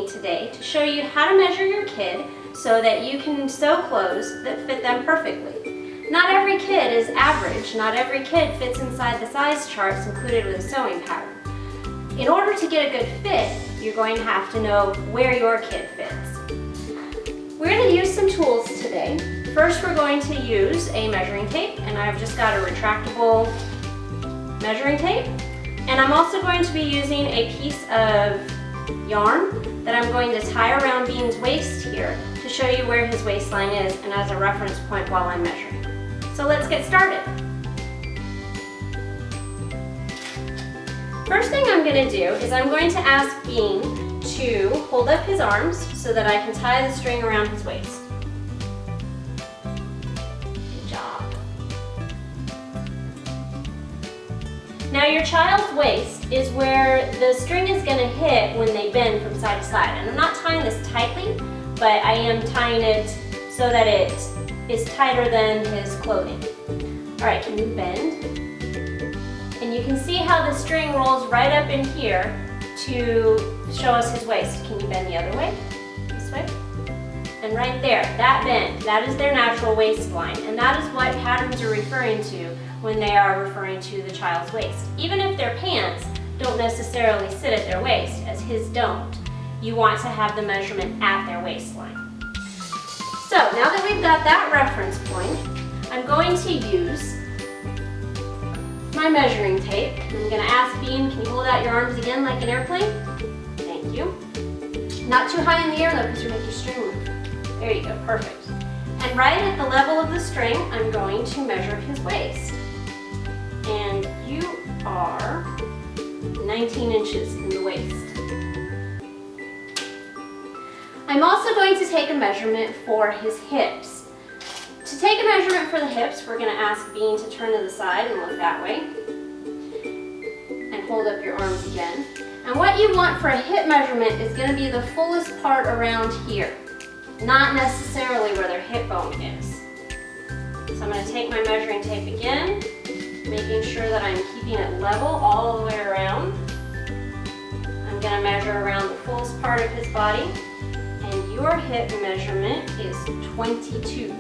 me today to show you how to measure your kid so that you can sew clothes that fit them perfectly. Not every kid is average. Not every kid fits inside the size charts included with a sewing pattern. In order to get a good fit, you're going to have to know where your kid fits. We're going to use some tools today. First, we're going to use a measuring tape, and I've just got a retractable measuring tape. And I'm also going to be using a piece of yarn that I'm going to tie around Bean's waist here to show you where his waistline is and as a reference point while I'm measuring. So let's get started. First thing I'm going to do is I'm going to ask Bean to hold up his arms so that I can tie the string around his waist. Good job. Now your child's waist is where the string is going to hit when they bend from side to side. And I'm not tying this tightly, but I am tying it so that it is tighter than his clothing. All right, can you bend? And you can see how the string rolls right up in here to show us his waist. Can you bend the other way? This way? And right there, that bend, that is their natural waistline. And that is what patterns are referring to when they are referring to the child's waist. Even if their pants don't necessarily sit at their waist, as his don't, you want to have the measurement at their waistline. So now that we've got that reference point, I'm going to use my measuring tape. I'm going to ask Bean, can you hold out your arms again like an airplane? Thank you. Not too high in the air though, because you'll make your string move. There you go, perfect. And right at the level of the string, I'm going to measure his waist. And you are 19 inches in the waist. I'm also going to take a measurement for his hips. To take a measurement for the hips, we're going to ask Bean to turn to the side and look that way. And hold up your arms again. And what you want for a hip measurement is going to be the fullest part around here, not necessarily where their hip bone is. So I'm going to take my measuring tape again, making sure that I'm keeping it level all the way around. I'm going to measure around the fullest part of his body. And your hip measurement is 22.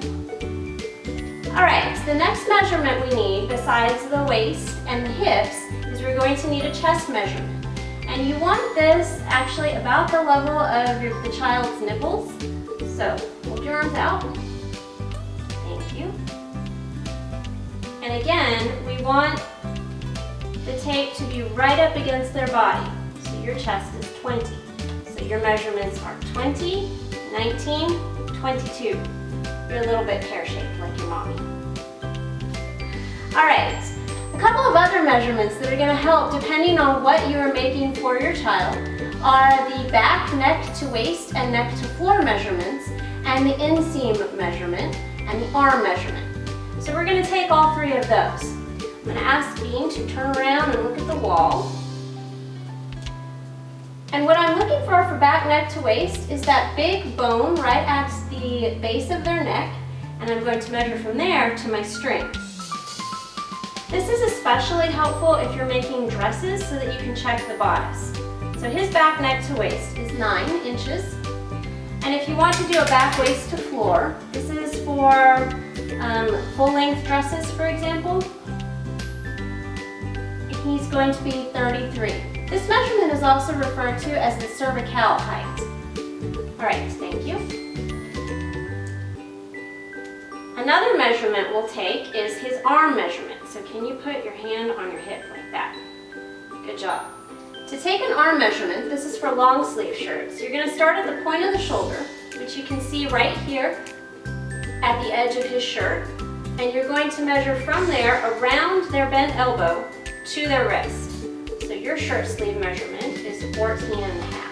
Alright, so the next measurement we need, besides the waist and the hips, is we're going to need a chest measurement. And you want this actually about the level of the child's nipples. So, hold your arms out. Thank you. And again, we want the tape to be right up against their body. So your chest is 20. So your measurements are 20, 19, 22. You're a little bit pear-shaped like your mommy. All right, a couple of other measurements that are going to help depending on what you are making for your child are the back, neck to waist, and neck to floor measurements, and the inseam measurement, and the arm measurement. So we're going to take all three of those. I'm going to ask Bean to turn around and look at the wall. And what I'm looking for back, neck to waist is that big bone right at the base of their neck, and I'm going to measure from there to my string. This is especially helpful if you're making dresses so that you can check the bodice. So his back, neck to waist is 9 inches. And if you want to do a back, waist to floor, this is for full-length dresses, for example. He's going to be 33. This measurement is also referred to as the cervical height. All right, thank you. Another measurement we'll take is his arm measurement. So can you put your hand on your hip like that? Good job. To take an arm measurement, this is for long sleeve shirts. You're going to start at the point of the shoulder, which you can see right here at the edge of his shirt. And you're going to measure from there around their bent elbow to their wrist. So your shirt sleeve measurement is 14 and a half.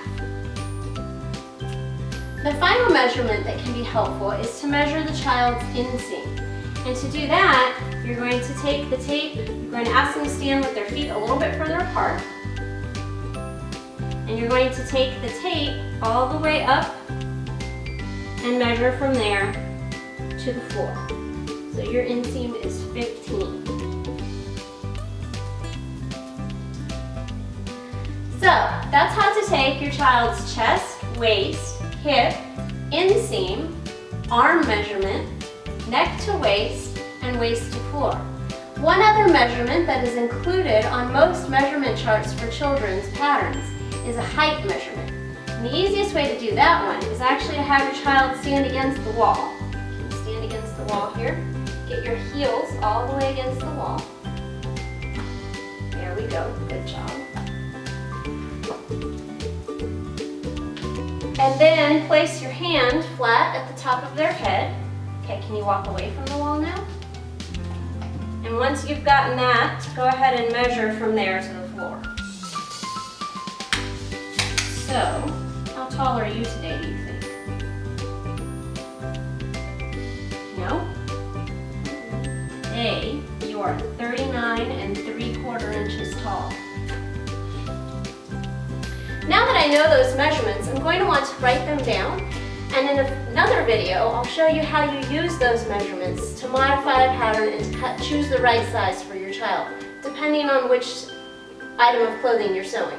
The final measurement that can be helpful is to measure the child's inseam. And to do that, you're going to take the tape, you're going to ask them to stand with their feet a little bit further apart. And you're going to take the tape all the way up and measure from there to the floor. So your inseam is 15. So that's how to take your child's chest, waist, hip, inseam, arm measurement, neck to waist, and waist to floor. One other measurement that is included on most measurement charts for children's patterns is a height measurement. And the easiest way to do that one is actually to have your child stand against the wall. You can stand against the wall here. Get your heels all the way against the wall. There we go, good job. And then place your hand flat at the top of their head. Okay, can you walk away from the wall now? And once you've gotten that, go ahead and measure from there to the floor. So, how tall are you today, do you think? No? Today, you are 39 3/4 inches tall. Now that I know those measurements, I'm going to want to write them down, and in another video, I'll show you how you use those measurements to modify a pattern and to choose the right size for your child, depending on which item of clothing you're sewing.